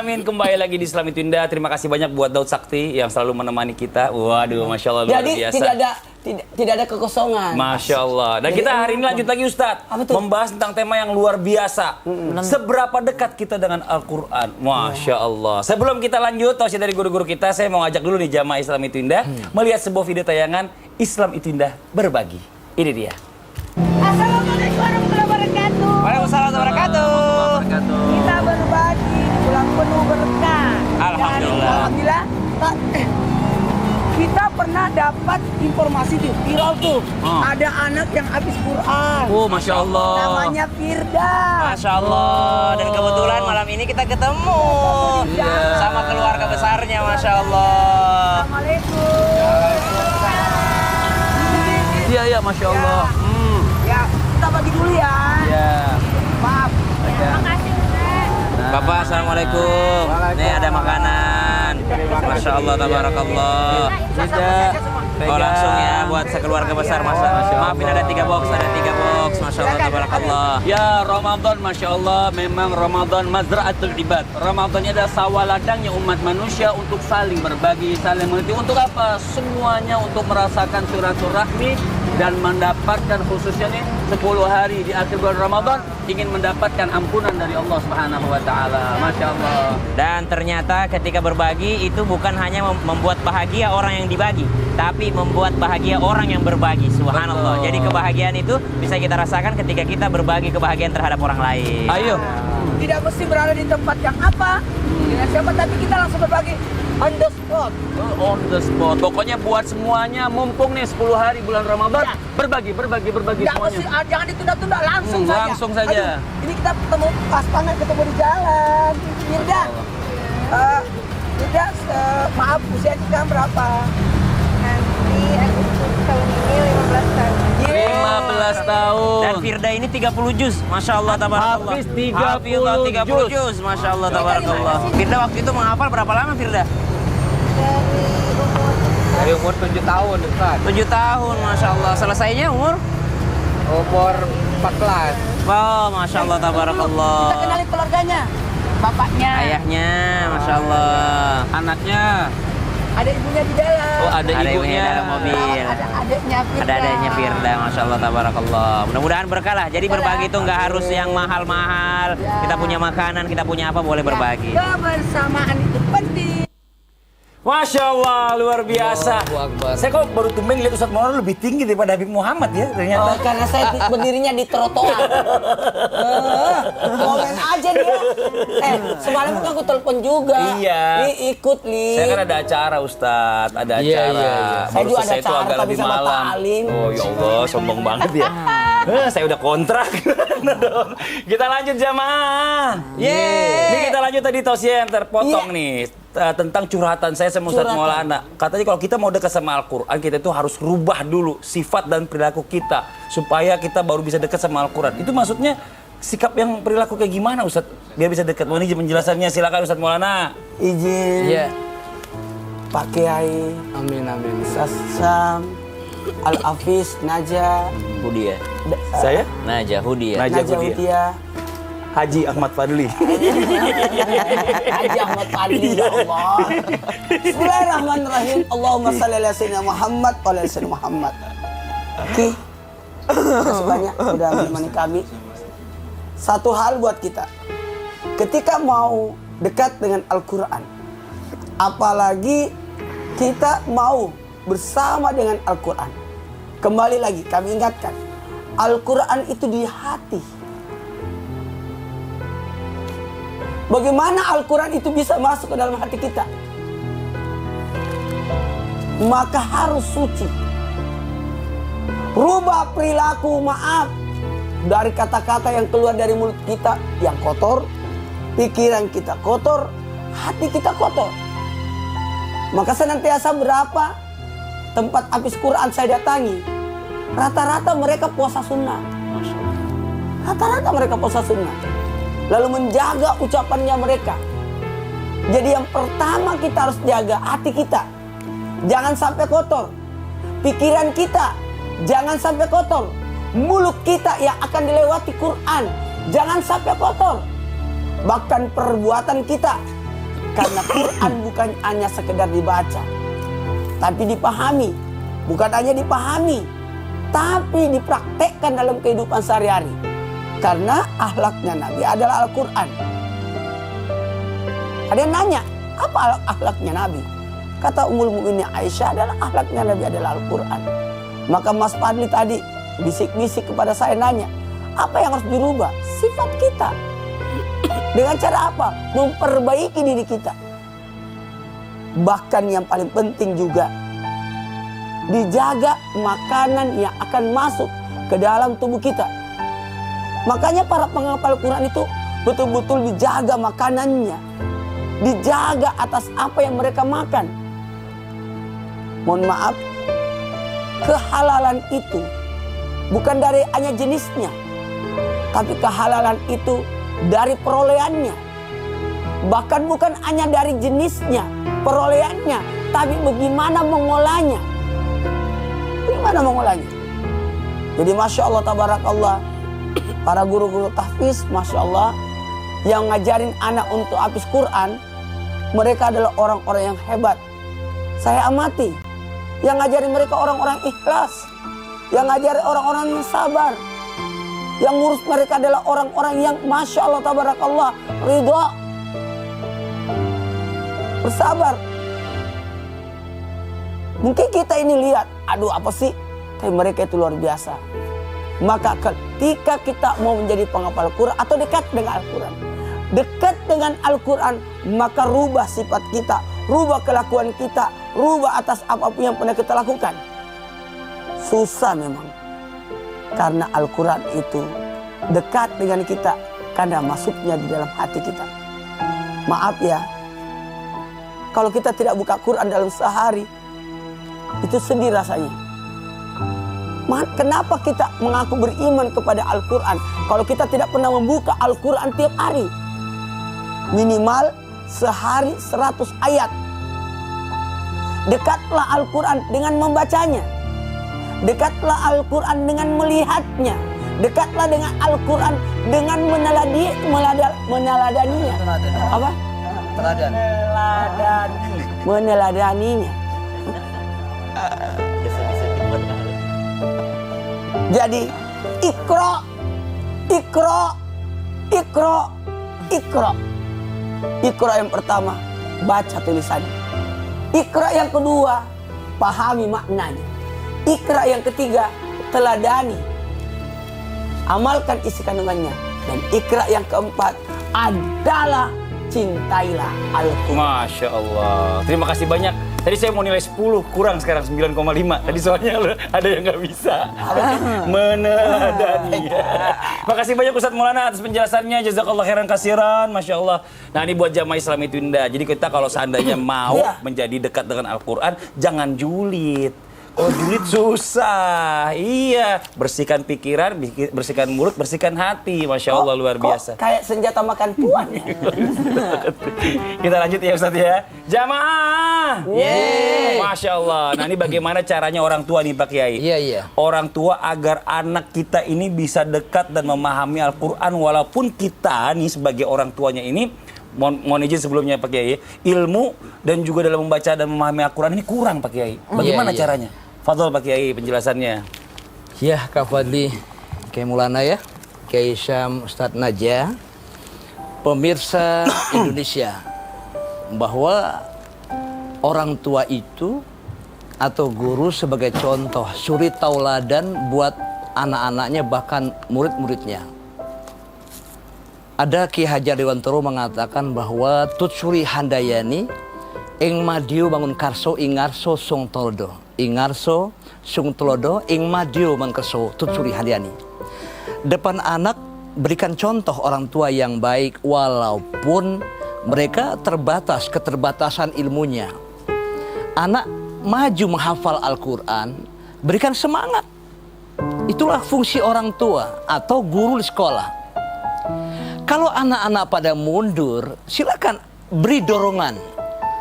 alamin, kembali lagi di Islam Itu Indah. Terima kasih banyak buat Daud Sakti yang selalu menemani kita. Waduh, Masya Allah, luar biasa. Jadi tidak ada kekosongan. Masya Allah. Dan kita hari ini lanjut lagi Ustadz, membahas tentang tema yang luar biasa. Seberapa dekat kita dengan Al-Quran? Masya Allah. Sebelum kita lanjut, tausiah dari guru-guru kita, saya mau ngajak dulu nih jamaah Islam Itu Indah melihat sebuah video tayangan Islam Itu Indah Berbagi. Ini dia. Assalamualaikum warahmatullahi wabarakatuh. Waalaikumsalam warahmatullahi wabarakatuh. Kita berbagi di bulan penuh berkah. Alhamdulillah. Dan alhamdulillah kita pernah dapat informasi di viral tuh. Ada anak yang habis Quran. Oh, Masya Allah. Namanya Firda. Masya Allah. Dan kebetulan malam ini kita ketemu sama keluarga besarnya, Masya Allah. Assalamualaikum. Iya, Masya Allah. Ya, kita bagi dulu ya. Ya. Maaf. Terima kasih. Bapak, Assalamualaikum. Nih ada makanan. Masya Allah, tabarakallah. Oh, langsung ya buat sekeluarga besar, Masya Allah. Maafin ada 3 box, Masya Allah, tabarakallah. Ya, Ramadan, Masya Allah, memang Ramadan mazra'atul ibad. Ramadan ini adalah sawah ladangnya umat manusia untuk saling berbagi, saling mengerti. Untuk apa? Semuanya untuk merasakan silaturahmi dan mendapatkan khususnya nih 10 hari di akhir bulan Ramadan ingin mendapatkan ampunan dari Allah Subhanahu wa taala. Masya Allah. Dan ternyata ketika berbagi itu bukan hanya membuat bahagia orang yang dibagi, tapi membuat bahagia orang yang berbagi. Subhanallah. Betul. Jadi kebahagiaan itu bisa kita rasakan ketika kita berbagi kebahagiaan terhadap orang lain. Ayo. Tidak mesti berada di tempat yang apa, dengan siapa, tapi kita langsung berbagi on the spot. On the spot. Pokoknya buat semuanya mumpung nih 10 hari bulan Ramadan berbagi Tidak mesti, semuanya. jangan ditunda-tunda, langsung saja. Langsung saja. Aduh, ini kita ketemu pas banget ketemu di jalan. Firda, maaf usia kita berapa? Nanti Agustus tahun ini 15 tahun. 15 tahun. Dan Firda ini 30 juz, Masya Allah, tabarakallah. Hafiz 30 30 juz, Masya Allah, tabarakallah. Firda waktu itu menghafal berapa lama, Firda? Dari Dari umur umur 7 tahun, Ustaz. 7 tahun, Masya Allah. Selesainya umur? Umur 14. Oh, Masya Allah, tabarakallah. Kita kenali keluarganya, bapaknya, Ayahnya, Masya Allah. Anaknya. ada ibunya di dalam. Oh, ada ibunya. dalam mobil. Ada adiknya Firda. Ada adanya Firda, Masya Allah, tabarakallah. Mudah-mudahan berkah lah. Jadi berbagi itu nggak harus yang mahal-mahal. Kita punya makanan, kita punya apa, boleh berbagi. Kebersamaan itu penting. Masya Allah, luar biasa. Allahu Akbar. Saya kok baru tumben lihat Ustadz Maulana lebih tinggi daripada Habib Muhammad ya ternyata. Oh, karena saya berdirinya di trotoar. Komen aja dia. Semalam kan aku telepon juga. Iya. Ikut, Li. Saya kan ada acara Ustadz, ada Iya, acara. iya, iya. Saya juga Baru selesai ada itu acara, agak tapi lebih sama malam. Pak Alim. Oh ya Allah, sombong banget ya. Saya udah kontrak. Kita lanjut jamaah. Yeay. Ini kita lanjut tadi tausiah yang terpotong nih. Tentang curhatan saya sama Ustadz Maulana. Katanya kalau kita mau dekat sama Al-Quran, kita itu harus rubah dulu sifat dan perilaku kita. Supaya kita baru bisa dekat sama Al-Quran. Itu maksudnya sikap yang perilaku kayak gimana Ustadz? Biar bisa dekat. Mohon izin penjelasannya, silakan Ustadz Maulana. Izin. Iya. Pak Kiai. Amin, amin. Sasam. Al-Hafiz. Naja. Hudia. Saya? Najah Hudia. Najah Naja Hudia. Hudia. Haji Ahmad Fadli. Haji Ahmad Fadli, ya Allah. Bismillahirrahmanirrahim. Allahumma shalli ala sayyidina Muhammad wa ala sayyidina Muhammad. Oke. Terima banyak sudah menemani kami. Satu hal buat kita. Ketika mau dekat dengan Al-Quran, apalagi kita mau bersama dengan Al-Quran. Kembali lagi kami ingatkan, Al-Quran itu di hati. Bagaimana Al-Quran itu bisa masuk ke dalam hati kita? Maka harus suci. Rubah perilaku, maaf, dari kata-kata yang keluar dari mulut kita yang kotor, pikiran kita kotor, hati kita kotor. Maka senantiasa berapa tempat habis Quran saya datangi, rata-rata mereka puasa sunnah. Rata-rata mereka puasa sunnah. Lalu menjaga ucapannya mereka. Jadi yang pertama kita harus jaga hati kita. Jangan sampai kotor. Pikiran kita jangan sampai kotor. Mulut kita yang akan dilewati Quran jangan sampai kotor. Bahkan perbuatan kita Karena Quran bukan hanya sekedar dibaca, tapi dipahami. Bukan hanya dipahami, tapi dipraktekkan dalam kehidupan sehari-hari. Karena akhlaknya Nabi adalah Al-Quran. Ada yang nanya, apa akhlaknya Nabi? Kata Ummul Mukminin Aisyah adalah akhlaknya Nabi adalah Al-Quran. Maka Mas Fadli tadi bisik-bisik kepada saya nanya, apa yang harus dirubah? Sifat kita. Dengan cara apa? Memperbaiki diri kita. Bahkan yang paling penting juga, dijaga makanan yang akan masuk ke dalam tubuh kita. Makanya para penghafal Quran itu betul-betul dijaga makanannya. Dijaga atas apa yang mereka makan. Mohon maaf, kehalalan itu bukan dari hanya jenisnya, tapi kehalalan itu dari perolehannya. Bahkan bukan hanya dari jenisnya, perolehannya, tapi bagaimana mengolahnya. Bagaimana mengolahnya? Jadi Masya Allah, Tabarakallah, para guru-guru tahfiz, Masya Allah, yang ngajarin anak untuk hafiz Quran, mereka adalah orang-orang yang hebat. Saya amati, yang ngajarin mereka orang-orang ikhlas, yang ngajarin orang-orang yang sabar, yang ngurus mereka adalah orang-orang yang Masya Allah, Tabarakallah, ridha, bersabar. Mungkin kita ini lihat, aduh apa sih, tapi mereka itu luar biasa. Maka ketika kita mau menjadi penghafal Quran atau dekat dengan Al-Quran, dekat dengan Al-Quran, maka rubah sifat kita, rubah kelakuan kita, rubah atas apapun yang pernah kita lakukan. Susah memang, karena Al-Quran itu dekat dengan kita karena masuknya di dalam hati kita. Maaf ya, kalau kita tidak buka Quran dalam sehari, itu sedih rasanya. Kenapa kita mengaku beriman kepada Al-Quran kalau kita tidak pernah membuka Al-Quran tiap hari? Minimal sehari 100 ayat. Dekatlah Al-Quran dengan membacanya. Dekatlah Al-Quran dengan melihatnya. Dekatlah dengan Al-Quran dengan meneladaninya. Apa? Meneladaninya. Jadi Iqra, Iqra, Iqra, Iqra. Iqra yang pertama, baca tulisannya. Iqra yang kedua, pahami maknanya. Iqra yang ketiga, teladani, amalkan isi kandungannya. Dan Iqra yang keempat adalah cintailah Al-Quran. Masya Allah. Terima kasih banyak. Tadi saya mau nilai 10, kurang sekarang 9,5. Tadi soalnya ada yang nggak bisa. Meneladani. Makasih banyak Ustadz Maulana atas penjelasannya. Jazakallah khairan kasiran. Masya Allah. Nah ini buat jamaah Islam itu indah. Jadi kita kalau seandainya mau menjadi dekat dengan Al-Quran, jangan julid. Oh julid susah. Iya. Bersihkan pikiran, bersihkan mulut, bersihkan hati. Masya Allah luar biasa. Kayak senjata makan tuan ya. Kita lanjut ya Ustadz ya. Jamaah. Yeay. Masya Allah. Nah ini bagaimana caranya orang tua nih Pak Kiai? Iya. Orang tua agar anak kita ini bisa dekat dan memahami Al-Quran. Walaupun kita nih sebagai orang tuanya ini, mohon izin sebelumnya Pak Kiai, ilmu dan juga dalam membaca dan memahami Al-Quran ini kurang Pak Kiai. Bagaimana caranya? Fadhol Pak Kiai penjelasannya. Ya Kak Fadli, Kiai Maulana ya, Kiai Syam, Ustadz Najah, pemirsa Indonesia, bahwa orang tua itu atau guru sebagai contoh suri tauladan buat anak-anaknya bahkan murid-muridnya. Ada Ki Hajar Dewantoro mengatakan bahwa tutsuri handayani ing madiu bangun karso ingarso sung toldo. Ingarso sung tolodo ing madiu mangkerso tutsuri handayani. Depan anak berikan contoh orang tua yang baik walaupun mereka terbatas, keterbatasan ilmunya. Anak maju menghafal Al-Quran, berikan semangat. Itulah fungsi orang tua atau guru di sekolah. Kalau anak-anak pada mundur, silakan beri dorongan,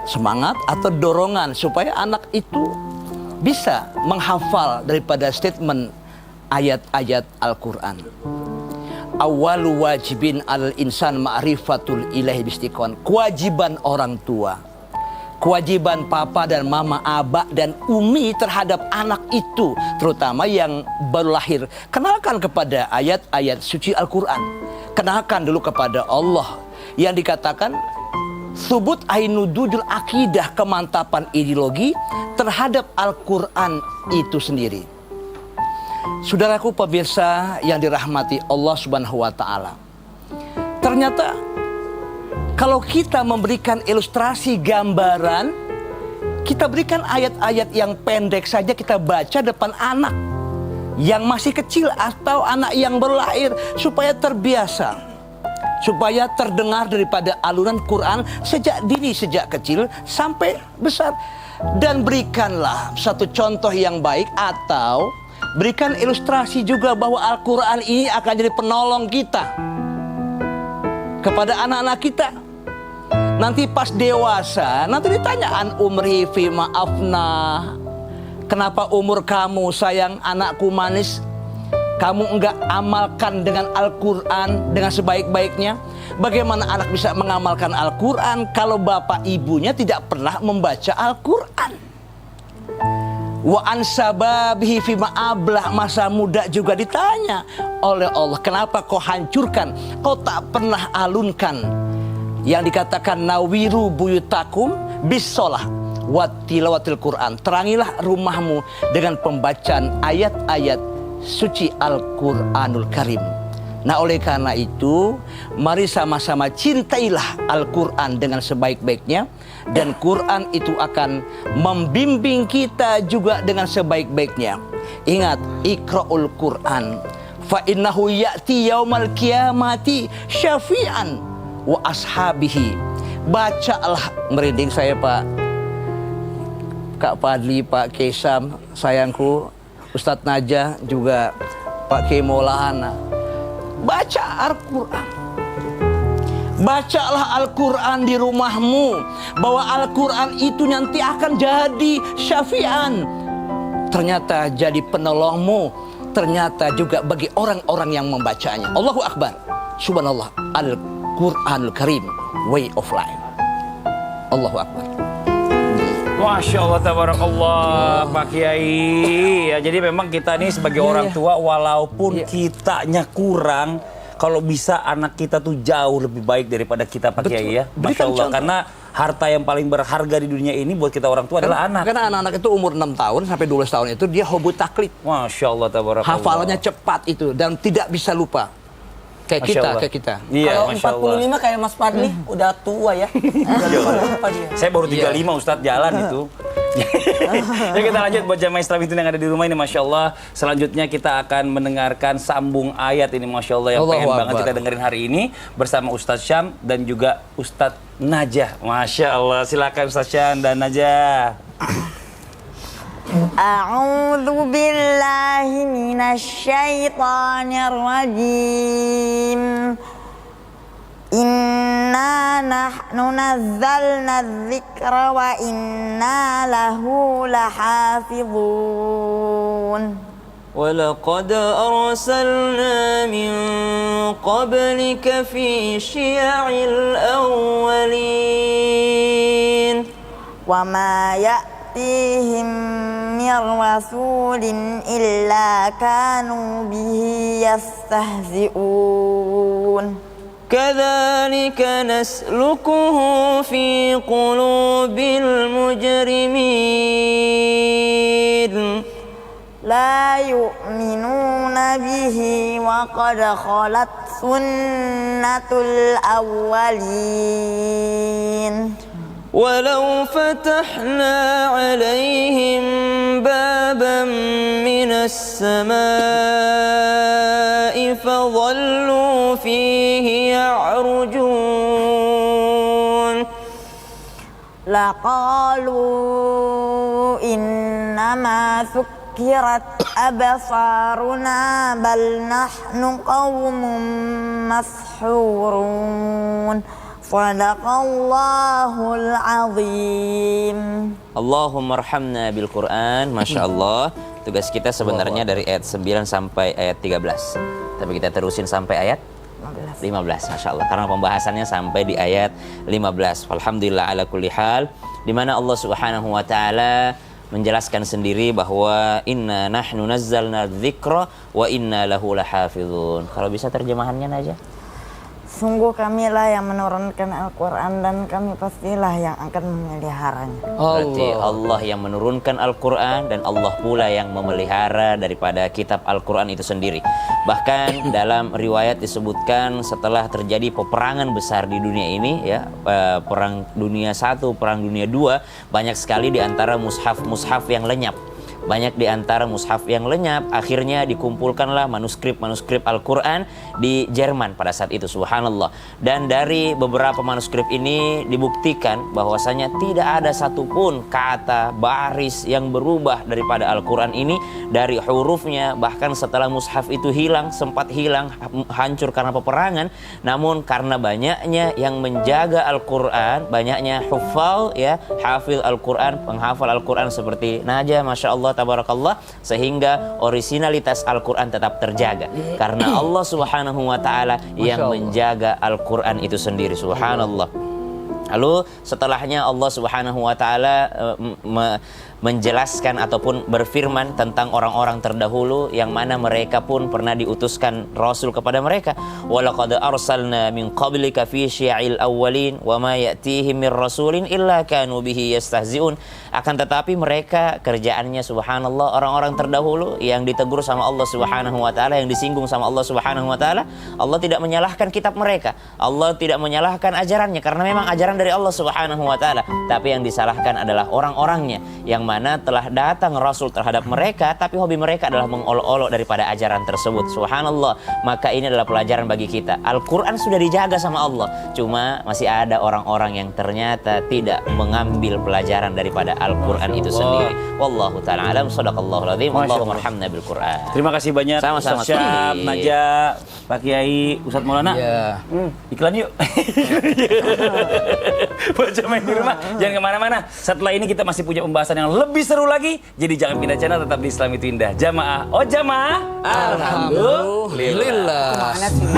semangat atau dorongan supaya anak itu bisa menghafal daripada statement ayat-ayat Al-Quran. Awalu wajibin al insan ma'rifatul ilahi bistiqon. Kewajiban orang tua, kewajiban papa dan mama, aba dan umi terhadap anak itu, terutama yang baru lahir. Kenalkan kepada ayat-ayat suci Al-Quran. Kenalkan dulu kepada Allah yang dikatakan subut ainududul akidah, kemantapan ideologi terhadap Al-Quran itu sendiri. Saudaraku pemirsa yang dirahmati Allah Subhanahu wa taala. Ternyata kalau kita memberikan ilustrasi gambaran, kita berikan ayat-ayat yang pendek saja kita baca depan anak yang masih kecil atau anak yang baru lahir supaya terbiasa, supaya terdengar daripada alunan Quran sejak dini, sejak kecil sampai besar. Dan berikanlah satu contoh yang baik atau berikan ilustrasi juga bahwa Al-Quran ini akan jadi penolong kita kepada anak-anak kita. Nanti pas dewasa, nanti ditanya an umri fi ma'afna. Kenapa umur kamu sayang anakku manis? Kamu enggak amalkan dengan Al-Quran dengan sebaik-baiknya? Bagaimana anak bisa mengamalkan Al-Quran kalau bapak ibunya tidak pernah membaca Al-Quran? Wa ansababihi fi ma'ablah, masa muda juga ditanya oleh Allah, kenapa kau hancurkan, kau tak pernah alunkan yang dikatakan nawiru buyutakum bisolah wa tilawatil Quran. Terangilah rumahmu dengan pembacaan ayat-ayat suci Al-Quranul Karim. Nah, oleh karena itu, mari sama-sama cintailah Al-Quran dengan sebaik-baiknya. Dan Quran itu akan membimbing kita juga dengan sebaik-baiknya. Ingat, iqra'ul Quran fa innahu ya'ti yaumal qiyamati syafi'an wa ashabihi. Bacalah, merinding saya Pak Kak Padli, Pak Kesam, sayangku, Ustadz Najah, juga Pak Kiai Maulana. Baca Al-Quran. Bacalah Al-Quran di rumahmu, bahwa Al-Quran itu nanti akan jadi syafi'an. Ternyata jadi penolongmu, ternyata juga bagi orang-orang yang membacanya. Allahu Akbar, subhanallah, Al-Quranul Karim, way of life. Allahu Akbar. Masya Allah, tabarakallah, Pak Kiai. Ya, jadi memang kita nih sebagai orang tua, walaupun kitanya kurang, kalau bisa anak kita tuh jauh lebih baik daripada kita, Pak Kiai ya. Masya Allah, karena harta yang paling berharga di dunia ini buat kita orang tua adalah anak. Karena anak-anak itu umur 6 tahun sampai 12 tahun itu dia hobi taklid. Masya Allah, tabarakallah. Hafalannya cepat itu dan tidak bisa lupa. Kayak kita. Iya, Kalau 45 kayak Mas Padli, udah tua ya. Lupa dia. Saya baru 35 Ustadz, jalan itu. Ya, kita lanjut buat jamaah Islam itu yang ada di rumah ini, Masya Allah. Selanjutnya kita akan mendengarkan sambung ayat ini, Masya Allah, yang pengen banget kita dengerin hari ini bersama Ustadz Syam dan juga Ustadz Najah. Masya Allah, silakan Ustadz Syam dan Najah. A'udzu billahi minasyaitonir rajim. Inna nahnu nazzalna dzikra wa inna lahu lahafizun. ولقد أرسلنا من قبلك في شيع الأولين وما يأتيهم من رسول إلا كانوا به يستهزئون كذلك نسلكه في قلوب المجرمين لا يؤمنون به وقد خلت سنة الأولين ولو فتحنا عليهم بابا من السماء فظلوا فيه يعرجون لقالوا إنما سكرت أبصارنا بل نحن قوم مسحورون Sadaqallahul azim. Allahumma arhamna bil Quran. Masya Allah. Tugas kita sebenarnya dari ayat 9 sampai ayat 13. Tapi kita terusin sampai ayat 15, Masya Allah. Karena pembahasannya sampai di ayat 15. Alhamdulillah ala kulli hal. Di mana Allah Subhanahu wa Ta'ala menjelaskan sendiri bahwa inna nahnu nazzalna dzikra wa inna lahu lahafizun. Kalau bisa terjemahannya aja. Sungguh kamilah yang menurunkan Al-Quran dan kami pastilah yang akan memeliharanya. Berarti Allah yang menurunkan Al-Quran dan Allah pula yang memelihara daripada kitab Al-Quran itu sendiri. Bahkan dalam riwayat disebutkan setelah terjadi peperangan besar di dunia ini, ya, perang dunia 1, perang dunia 2, banyak sekali di antara mushaf-mushaf yang lenyap. Banyak di antara mushaf yang lenyap, akhirnya dikumpulkanlah manuskrip-manuskrip Al-Quran di Jerman pada saat itu, subhanallah. Dan dari beberapa manuskrip ini dibuktikan bahwasanya tidak ada satupun kata, baris yang berubah daripada Al-Quran ini, dari hurufnya. Bahkan setelah mushaf itu hilang, sempat hilang, hancur karena peperangan, namun karena banyaknya yang menjaga Al-Quran, banyaknya hufal, ya, hafil Al-Quran, penghafal Al-Quran seperti Najah, Masya Allah, tabarakallah, sehingga originalitas Al-Quran tetap terjaga karena Allah Subhanahu wa Ta'ala yang menjaga Al-Quran itu sendiri, subhanallah. Lalu setelahnya Allah Subhanahu wa Ta'ala menjelaskan ataupun berfirman tentang orang-orang terdahulu yang mana mereka pun pernah diutuskan rasul kepada mereka. Walaqad arsalna min qablika fi syi'il awwalin wa ma ya'tihim mir rasulin illa kanu bihi yastahzi'un. Akan tetapi mereka kerjaannya, subhanallah, orang-orang terdahulu yang ditegur sama Allah Subhanahu wa Ta'ala, yang disinggung sama Allah Subhanahu wa Ta'ala. Allah tidak menyalahkan kitab mereka, Allah tidak menyalahkan ajarannya, karena memang ajaran dari Allah Subhanahu wa Ta'ala. Tapi yang disalahkan adalah orang-orangnya, yang mana telah datang rasul terhadap mereka, tapi hobi mereka adalah mengolok-olok daripada ajaran tersebut, subhanallah. Maka ini adalah pelajaran bagi kita. Al-Quran sudah dijaga sama Allah, cuma masih ada orang-orang yang ternyata tidak mengambil pelajaran daripada Al-Quran itu sendiri. Wallahu ta'ala alam, sadaqallahul azim. Allahumma arhamna bil Quran. Terima kasih banyak. Sama-sama. Ustaz Syab, Najah, Pak Kiai, Ustadz Maulana. Ya. Iklan yuk. Buat jamaah di rumah, jangan kemana-mana. Setelah ini kita masih punya pembahasan yang lebih seru lagi. Jadi jangan pindah channel, tetap di Islam Itu Indah. Jamaah, oh jamaah, alhamdulillah. Mana sih?